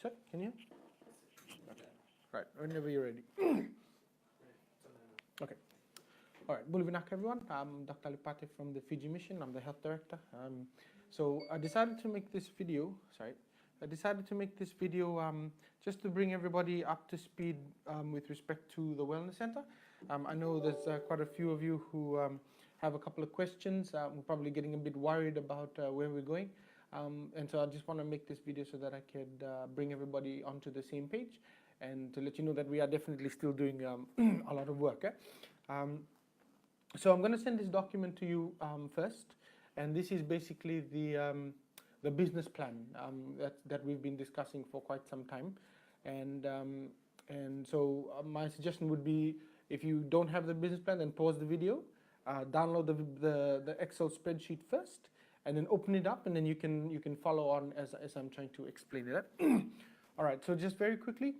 Sir, can you? Right, whenever you're ready. Okay. All right, Bulvinak everyone. I'm Dr. Alipate from the Fiji Mission. I'm the health director. So I decided to make this video, just to bring everybody up to speed with respect to the Wellness Center. I know there's quite a few of you who have a couple of questions. We're probably getting a bit worried about where we're going. And so I just want to make this video so that I could bring everybody onto the same page and to let you know that we are definitely still doing a lot of work. So I'm going to send this document to you first, and this is basically the business plan that we've been discussing for quite some time. And so my suggestion would be, if you don't have the business plan, then pause the video, download the Excel spreadsheet first, and then open it up, and then you can follow on as I'm trying to explain it. All right, so just very quickly,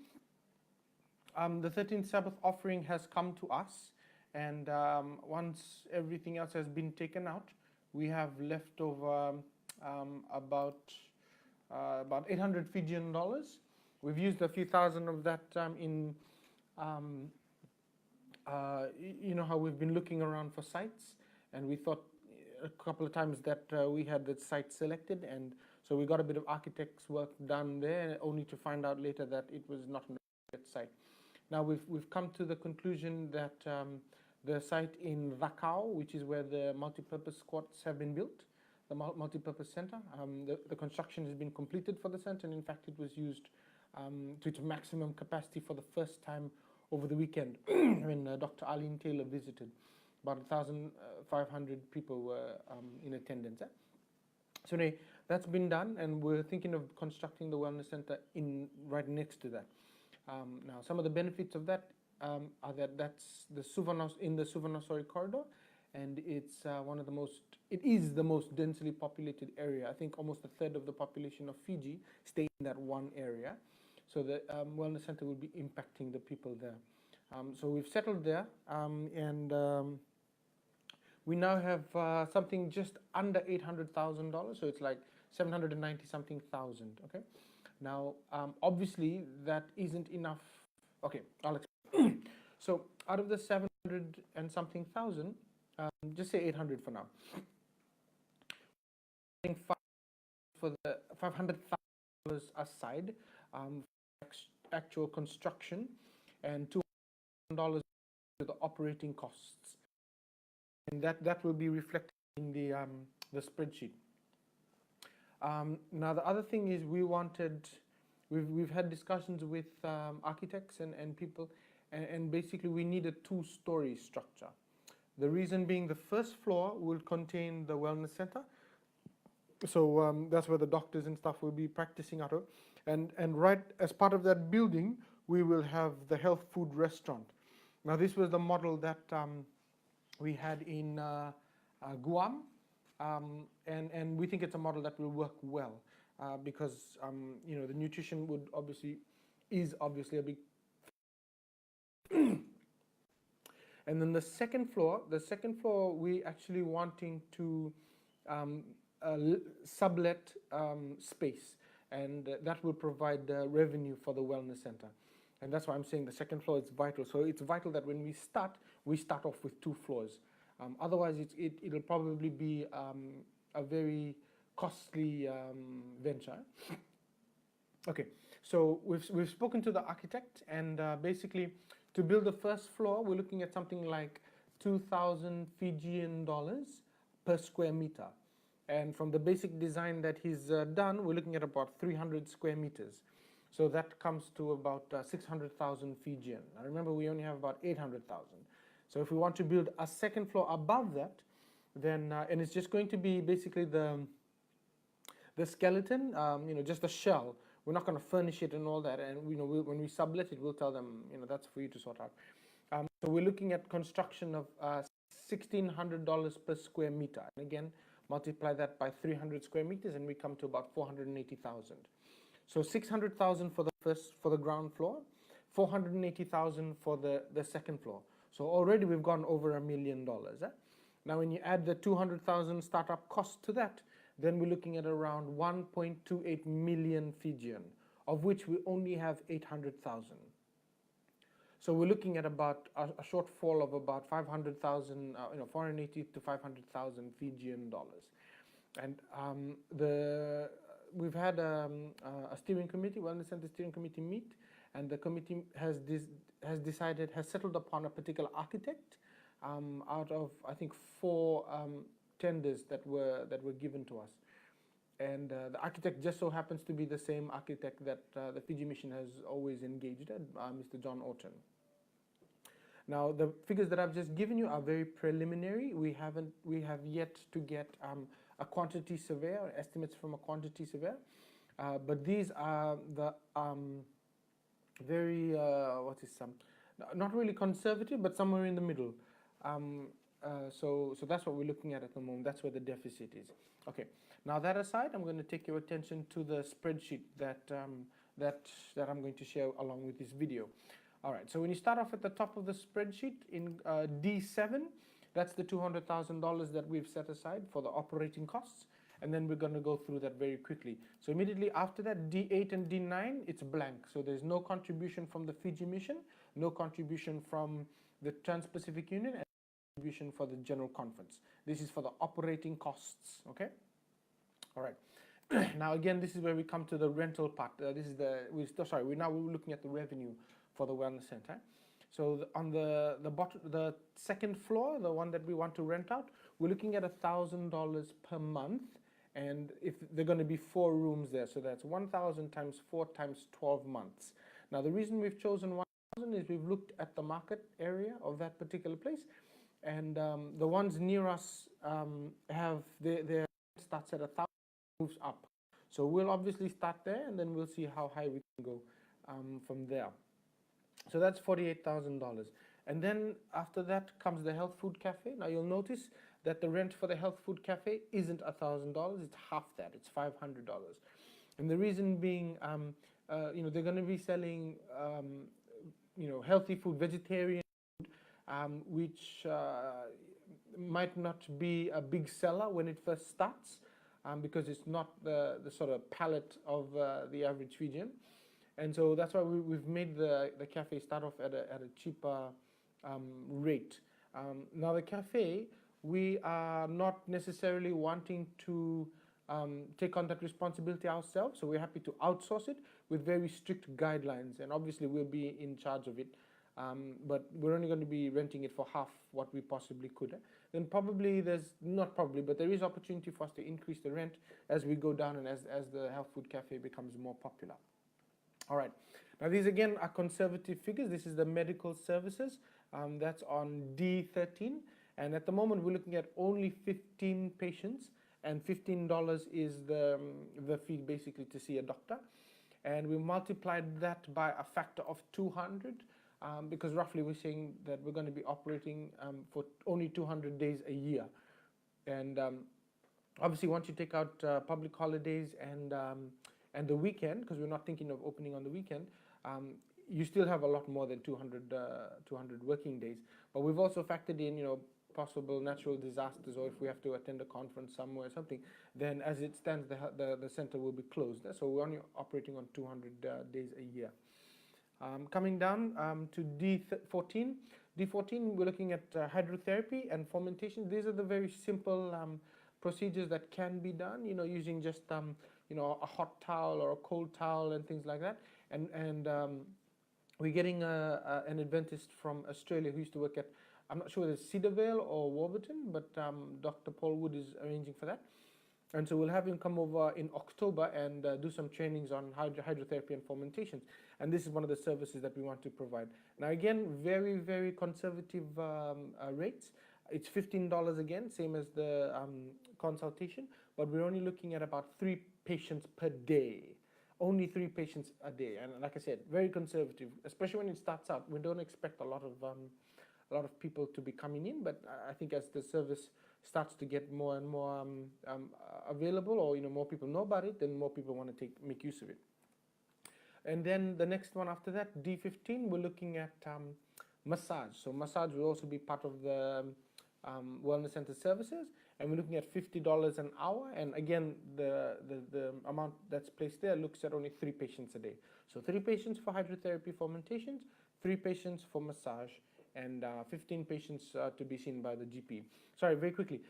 the 13th Sabbath offering has come to us, and once everything else has been taken out, we have left over about 800 Fijian dollars. We've used a few thousand of that in, you know how we've been looking around for sites, and we thought a couple of times that we had the site selected, and so we got a bit of architect's work done there, only to find out later that it was not a site. Now we've come to the conclusion that the site in Vakau, which is where the multi-purpose squats have been built, the multi-purpose center, the construction has been completed for the center, and in fact it was used to its maximum capacity for the first time over the weekend when Dr. Arlene Taylor visited. About 1,500 people were in attendance. So anyway, that's been done, and we're thinking of constructing the wellness center right next to that. Now, some of the benefits of that are that that's in the Suvarnasori corridor, and it's it is the most densely populated area. I think almost a third of the population of Fiji stay in that one area. So the wellness center will be impacting the people there. So we've settled there, and we now have something just under $800,000. So it's like 790 something thousand. Okay. Now, obviously, that isn't enough. Okay, I'll explain. So, out of the 700 and something thousand, just say 800 for now. For the $500,000 aside, actual construction, and $200 to the operating costs, and that will be reflected in the spreadsheet. Now the other thing is we've had discussions with architects and people, and basically we need a two-story structure. The reason being, the first floor will contain the wellness center, so that's where the doctors and stuff will be practicing out of, and right as part of that building we will have the health food restaurant. Now this was the model that we had in Guam. And we think it's a model that will work well because you know, the nutrition is obviously a big. And then the second floor we actually wanting to sublet space, and that will provide revenue for the wellness center. And that's why I'm saying the second floor is vital. So it's vital that when we start off with 2 floors. Otherwise, it'll probably be a very costly venture. Okay, so we've spoken to the architect, and basically, to build the first floor, we're looking at something like 2,000 Fijian dollars per square meter. And from the basic design that he's done, we're looking at about 300 square meters. So that comes to about 600,000 Fijian. Now remember, we only have about 800,000. So if we want to build a second floor above that, then and it's just going to be basically the skeleton, you know, just the shell. We're not going to furnish it and all that. And you know, when we sublet it, we'll tell them, you know, that's for you to sort out. So we're looking at construction of $1,600 per square meter. And again, multiply that by 300 square meters, and we come to about 480,000. So 600,000 for the ground floor, 480,000 for the second floor. So already we've gone over $1 million. Now when you add the 200,000 startup cost to that, then we're looking at around 1.28 million Fijian, of which we only have 800,000. So we're looking at about a shortfall of about 500,000, 480 to 500,000 Fijian dollars. And we've had a steering committee, Wellness Center steering committee meet, and the committee has settled upon a particular architect out of, I think, 4 tenders that were given to us. And the architect just so happens to be the same architect that the Fiji Mission has always engaged in, Mr. John Orton. Now, the figures that I've just given you are very preliminary. We have yet to get a quantity survey or estimates from a quantity surveyor, but these are the very not really conservative, but somewhere in the middle. So that's what we're looking at the moment. That's where the deficit is. Okay. Now that aside, I'm going to take your attention to the spreadsheet that I'm going to share along with this video. All right. So when you start off at the top of the spreadsheet in D7, that's the $200,000 that we've set aside for the operating costs, and then we're going to go through that very quickly. So immediately after that, D8 and D9, it's blank. So there's no contribution from the Fiji Mission, no contribution from the Trans-Pacific Union, and no contribution for the General Conference. This is for the operating costs. Okay. All right. Now again, this is where we come to the rental part. We're now looking at the revenue for the Wellness Center. So on the second floor, the one that we want to rent out, we're looking at $1,000 per month, and if they're going to be 4 rooms there, so that's 1,000 times 4 times 12 months. Now the reason we've chosen 1,000 is we've looked at the market area of that particular place, and the ones near us have their starts at 1,000, moves up. So we'll obviously start there, and then we'll see how high we can go from there. So that's $48,000. And then after that comes the health food cafe. Now you'll notice that the rent for the health food cafe isn't $1,000, it's half that, it's $500. And the reason being, they're going to be selling, healthy food, vegetarian food, which might not be a big seller when it first starts, because it's not the sort of palate of the average Fijian. And so that's why we've made the cafe start off at a cheaper rate. Now the cafe, we are not necessarily wanting to take on that responsibility ourselves, so we're happy to outsource it with very strict guidelines, and obviously we'll be in charge of it, but we're only going to be renting it for half what we possibly could. Then there is opportunity for us to increase the rent as we go down and as the health food cafe becomes more popular. All right. Now these again are conservative figures. This is the medical services. That's on D13. And at the moment we're looking at only 15 patients, and $15 is the fee basically to see a doctor. And we multiplied that by a factor of 200 because roughly we're saying that we're going to be operating for only 200 days a year. And obviously once you take out public holidays and the weekend, because we're not thinking of opening on the weekend, you still have a lot more than 200 working days. But we've also factored in, possible natural disasters, or if we have to attend a conference somewhere or something, then as it stands, the center will be closed. So we're only operating on 200 days a year. Coming down to D14. D14, we're looking at hydrotherapy and fermentation. These are the very simple procedures that can be done, using just a hot towel or a cold towel and things like that. And we're getting an Adventist from Australia who used to work at, I'm not sure whether it's Cedarvale or Warburton, but Dr. Paul Wood is arranging for that. And so we'll have him come over in October and do some trainings on hydrotherapy and fermentation. And this is one of the services that we want to provide. Now again, very, very conservative rates. It's $15 again, same as the consultation, but we're only looking at about 3 patients per day. Only 3 patients a day. And like I said, very conservative, especially when it starts out. We don't expect a lot of people to be coming in, but I think as the service starts to get more and more available, or more people know about it, then more people want to make use of it. And then the next one after that, D15, we're looking at massage. So massage will also be part of the Wellness Center services, and we're looking at $50 an hour. And again, the amount that's placed there looks at only 3 patients a day. So 3 patients for hydrotherapy fomentations, 3 patients for massage, and 15 patients to be seen by the GP. Sorry, very quickly.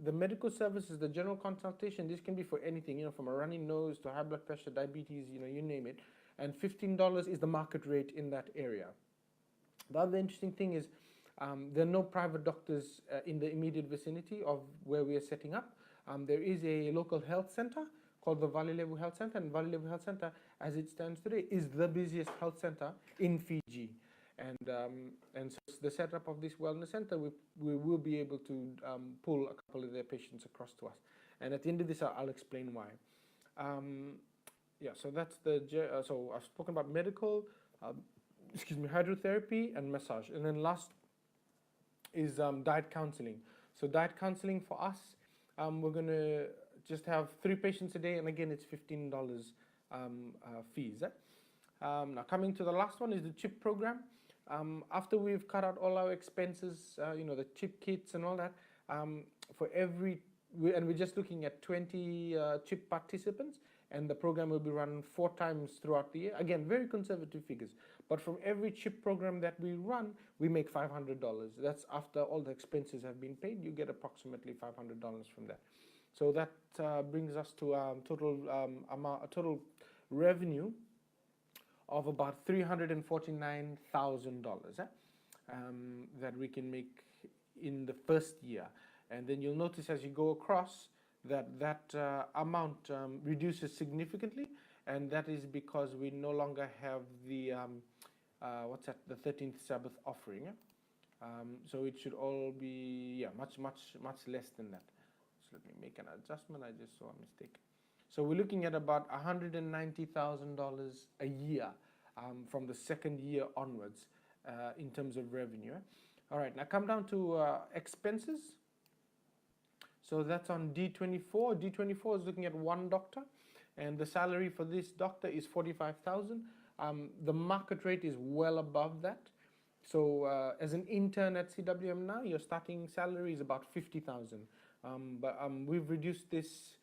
The medical services, the general consultation, this can be for anything, from a runny nose to high blood pressure, diabetes, you name it. And $15 is the market rate in that area. The other interesting thing is there are no private doctors in the immediate vicinity of where we are setting up. There is a local health center called the Valley Level Health Center, and Valley Level Health Center, as it stands today, is the busiest health center in Fiji. And so the setup of this wellness center, we will be able to pull a couple of their patients across to us. And at the end of this, I'll explain why. Yeah, so that's so I've spoken about medical, hydrotherapy and massage. And then last is diet counseling. So diet counseling for us, we're going to just have 3 patients a day, and again, it's $15 fees. Now, coming to the last one is the CHIP program. After we've cut out all our expenses, the CHIP kits and all that, we're just looking at 20 CHIP participants, and the program will be run 4 times throughout the year. Again, very conservative figures. But from every CHIP program that we run, we make $500. That's after all the expenses have been paid. You get approximately $500 from that. So that brings us to total revenue of about $349,000 that we can make in the first year. And then you'll notice as you go across that amount reduces significantly, and that is because we no longer have the the 13th Sabbath offering. So it should all be much less than that. So let me make an adjustment. I just saw a mistake. So we're looking at about $190,000 a year from the second year onwards in terms of revenue. All right, now come down to expenses. So that's on D24. D24 is looking at 1 doctor, and the salary for this doctor is $45,000. The market rate is well above that. So as an intern at CWM now, your starting salary is about $50,000. But we've reduced this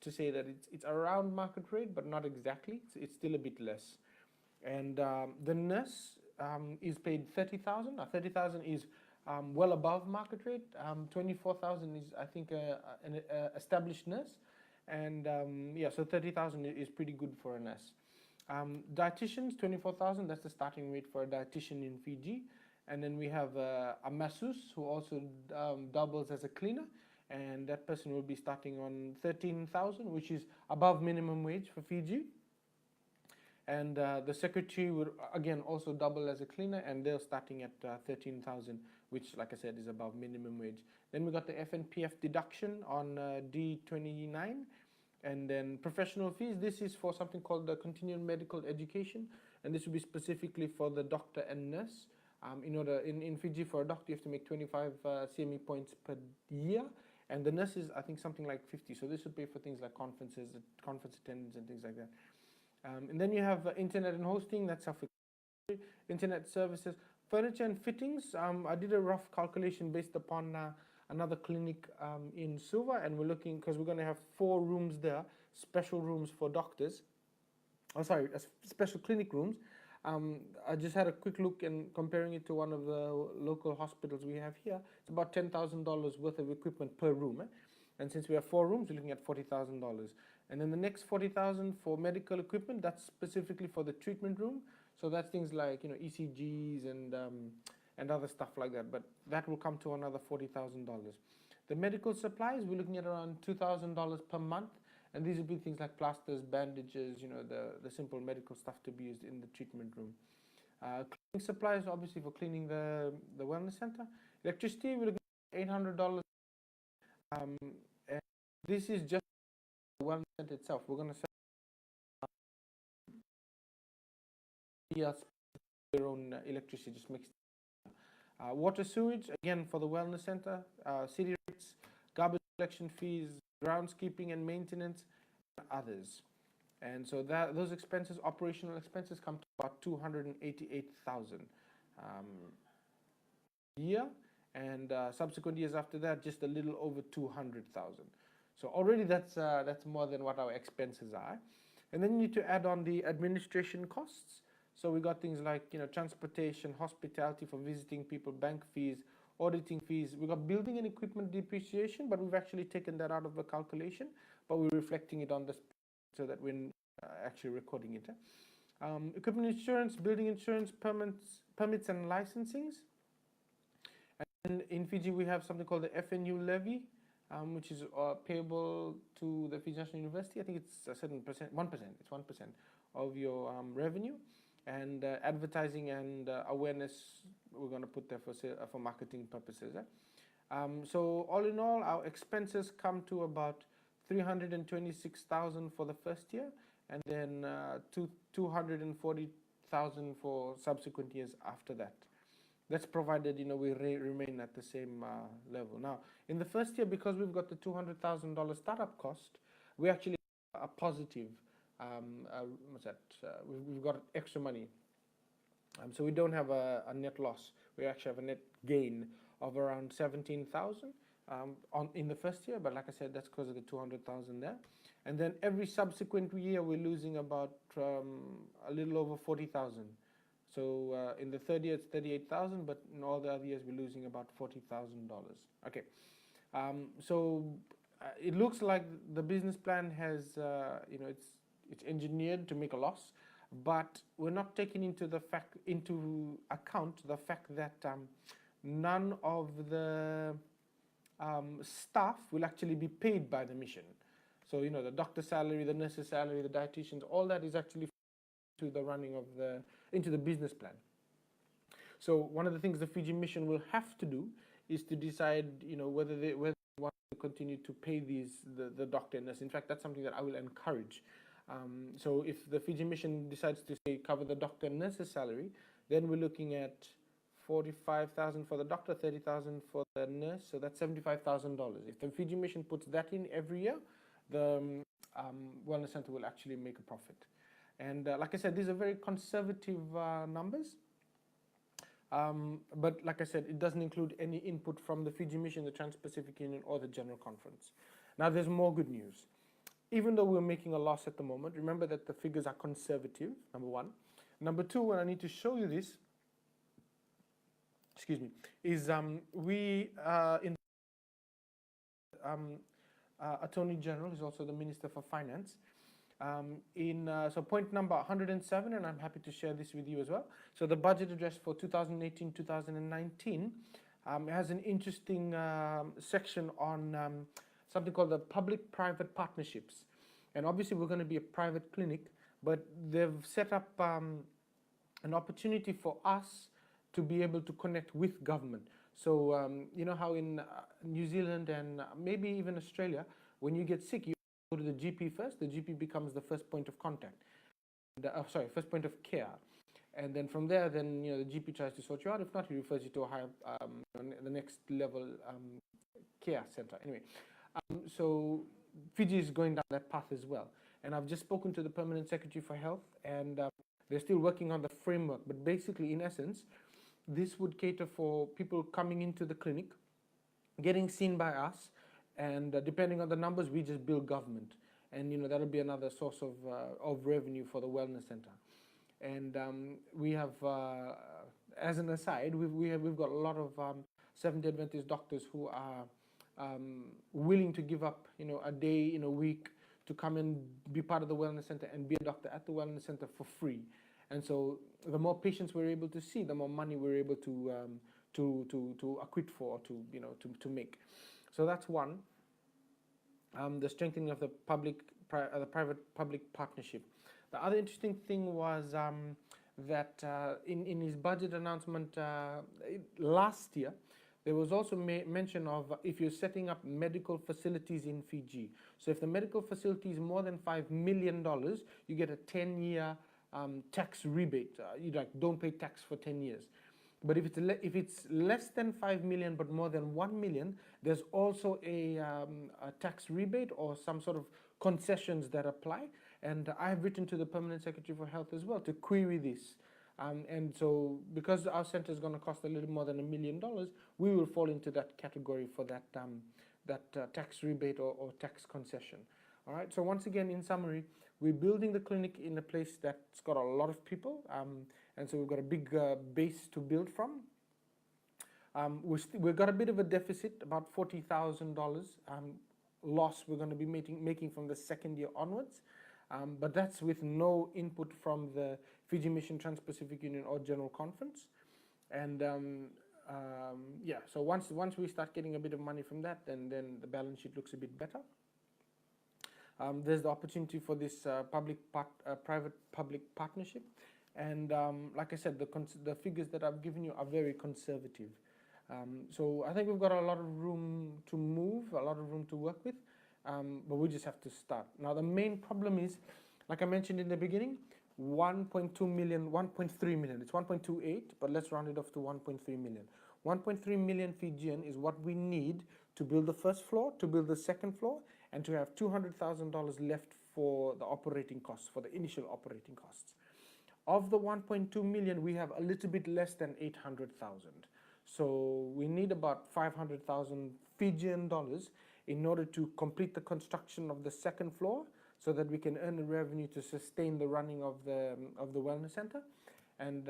to say that it's around market rate, but not exactly. It's still a bit less. And the nurse is paid $30,000. Now $30,000 is well above market rate. $24,000 is, I think, an established nurse. And so $30,000 is pretty good for a nurse. Dietitians, $24,000. That's the starting rate for a dietitian in Fiji. And then we have a masseuse who also doubles as a cleaner, and that person will be starting on $13,000, which is above minimum wage for Fiji. And the secretary would again also double as a cleaner, and they're starting at $13,000, which, like I said, is above minimum wage. Then we got the FNPF deduction on D29, and then professional fees. This is for something called the continuing medical education, and this will be specifically for the doctor and nurse. In Fiji, for a doctor, you have to make 25 CME points per year, and the nurse is, I think, something like 50. So this would pay for things like conferences, conference attendance, and things like that. And then you have internet and hosting. That's internet services, furniture and fittings. I did a rough calculation based upon another clinic in Suva, and we're looking, because we're going to have 4 rooms there, special rooms for doctors. Special clinic rooms. I just had a quick look and comparing it to one of the local hospitals we have here. It's about $10,000 worth of equipment per room. And since we have 4 rooms, we're looking at $40,000. And then the next $40,000 for medical equipment, that's specifically for the treatment room. So that's things like ECGs and other stuff like that. But that will come to another $40,000. The medical supplies, we're looking at around $2,000 per month. And these would be things like plasters, bandages, the simple medical stuff to be used in the treatment room. Cleaning supplies, obviously, for cleaning the wellness center. Electricity, we're looking at $800. And this is just the wellness center itself. We're going to sell their own electricity, just mixed. Water sewage, again, for the wellness center. City rates, garbage collection fees, groundskeeping and maintenance, and others. And so those expenses, operational expenses, come to about $288,000 a year. and subsequent years after that, just a little over 200,000. So already that's more than what our expenses are. And then you need to add on the administration costs. So we got things like, transportation, hospitality for visiting people, bank fees, auditing fees. We got building and equipment depreciation, but we've actually taken that out of the calculation, but we're reflecting it on this so that we're actually recording it. Equipment insurance, building insurance, permits and licensings. And in Fiji, we have something called the FNU levy, which is payable to the Fiji National University. I think it's a certain percent, 1%. It's 1% of your revenue. And advertising and awareness, we're going to put there for marketing purposes. So all in all, our expenses come to about 326,000 for the first year, and then 240,000 for subsequent years after that. That's provided we remain at the same level. Now, in the first year, because we've got the $200,000 startup cost, we actually have a positive. What's that? We've got extra money, so we don't have a net loss. We actually have a net gain of around 17,000 in the first year. But like I said, that's because of the 200,000 there. And then every subsequent year, we're losing about a little over 40,000. So in the third year, it's 38,000, but in all the other years, we're losing about $40,000. Okay, so it looks like the business plan has, it's engineered to make a loss, but we're not taking into account the fact that none of the staff will actually be paid by the mission. So the doctor's salary, the nurse's salary, the dietitians, all that is actually to the running of into the business plan. So one of the things the Fiji mission will have to do is to decide, whether they want to continue to pay the doctor and nurse. In fact, that's something that I will encourage. So if the Fiji mission decides to say cover the doctor and nurse's salary, then we're looking at 45,000 for the doctor, 30,000 for the nurse, so that's $75,000. If the Fiji mission puts that in every year, the Wellness Center will actually make a profit. And like I said, these are very conservative numbers. But like I said, it doesn't include any input from the Fiji mission, the Trans-Pacific Union, or the General Conference. Now, there's more good news. Even though we're making a loss at the moment, remember that the figures are conservative, number one. Number two, when I need to show you this, is we in Attorney General is also the Minister for Finance. So point number 107, and I'm happy to share this with you as well. So the budget address for 2018-2019 has an interesting section on something called the public-private partnerships. And obviously we're going to be a private clinic, but they've set up an opportunity for us to be able to connect with government. So you know how in New Zealand and maybe even Australia, when you get sick, you go to the GP first. The GP becomes the first point of contact. First point of care. And then from there, then the GP tries to sort you out. If not, he refers you to a higher, the next level care center. Anyway, so Fiji is going down that path as well. And I've just spoken to the Permanent Secretary for Health, and they're still working on the framework. But basically, in essence, this would cater for people coming into the clinic, getting seen by us, and depending on the numbers, we just bill government. And that'll be another source of revenue for the Wellness Center. And we have, as an aside, we've got a lot of Seventh-day Adventist doctors who are willing to give up, a day in a week to come and be part of the Wellness Center and be a doctor at the Wellness Center for free. And so, the more patients we're able to see, the more money we're able to acquit for, to make. So that's one. The strengthening of the private-public partnership. The other interesting thing was that in his budget announcement last year, there was also mention of if you're setting up medical facilities in Fiji. So if the medical facility is more than $5 million, you get a 10-year tax rebate. You don't pay tax for 10 years. But if it's less than 5 million but more than 1 million, there's also a tax rebate or some sort of concessions that apply. And I've written to the Permanent Secretary for Health as well to query this. And so because our center is going to cost a little more than $1 million, we will fall into that category for that tax rebate or tax concession. All right, so once again, in summary, we're building the clinic in a place that's got a lot of people, and so we've got a big base to build from. We've got a bit of a deficit, about $40,000 loss we're going to be making from the second year onwards, but that's with no input from the Fiji Mission Trans-Pacific Union or General Conference. And yeah, so once we start getting a bit of money from that, then the balance sheet looks a bit better. There's the opportunity for this private-public partnership, and like I said, the figures that I've given you are very conservative. So I think we've got a lot of room to move, a lot of room to work with, but we just have to start. Now the main problem is, like I mentioned in the beginning, 1.2 million, 1.3 million. It's 1.28, but let's round it off to 1.3 million. 1.3 million Fijian is what we need to build the first floor, to build the second floor, and to have $200,000 left for the operating costs, for the initial operating costs. Of the 1.2 million, we have a little bit less than 800,000. So we need about 500,000 Fijian dollars in order to complete the construction of the second floor, so that we can earn the revenue to sustain the running of the wellness center, and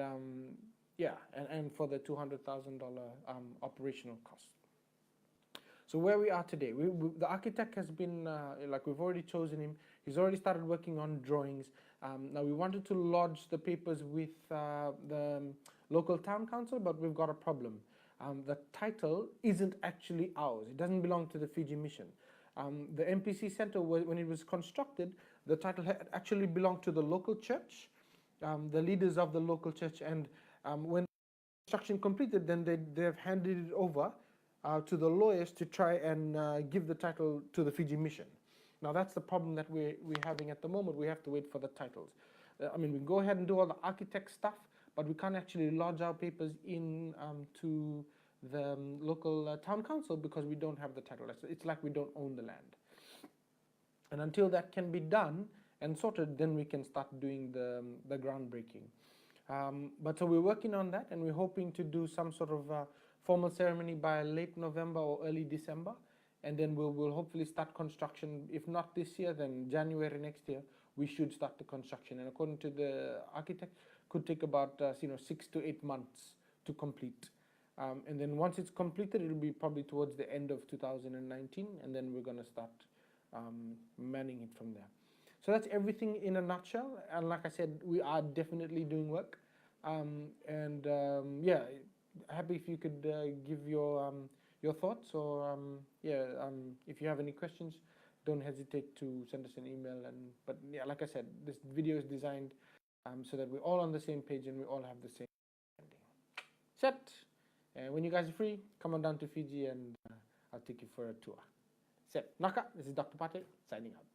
yeah, and for the $200,000 operational cost. So where we are today, the architect has been, like we've already chosen him. He's already started working on drawings. Now we wanted to lodge the papers with the local town council, but we've got a problem. The title isn't actually ours. It doesn't belong to the Fiji Mission. The MPC Center, when it was constructed, the title had actually belonged to the local church, the leaders of the local church, and when construction completed, then they've handed it over to the lawyers to try and give the title to the Fiji Mission. Now that's the problem that we're having at the moment. We have to wait for the titles. I mean, we can go ahead and do all the architect stuff, but we can't actually lodge our papers in to the local town council because we don't have the title. It's like we don't own the land. And until that can be done and sorted, then we can start doing the groundbreaking. But so we're working on that, and we're hoping to do some sort of formal ceremony by late November or early December, and then we'll hopefully start construction. If not this year, then January next year we should start the construction. And according to the architect, could take about 6 to 8 months to complete. And then once it's completed, it'll be probably towards the end of 2019, and then we're going to start manning it from there. So that's everything in a nutshell. And like I said, we are definitely doing work. Yeah, happy if you could give your thoughts, or if you have any questions, don't hesitate to send us an email. But yeah, like I said, this video is designed so that we're all on the same page and we all have the same understanding. Set. And when you guys are free, come on down to Fiji and I'll take you for a tour. Set. Naka, this is Dr. Pate, signing out.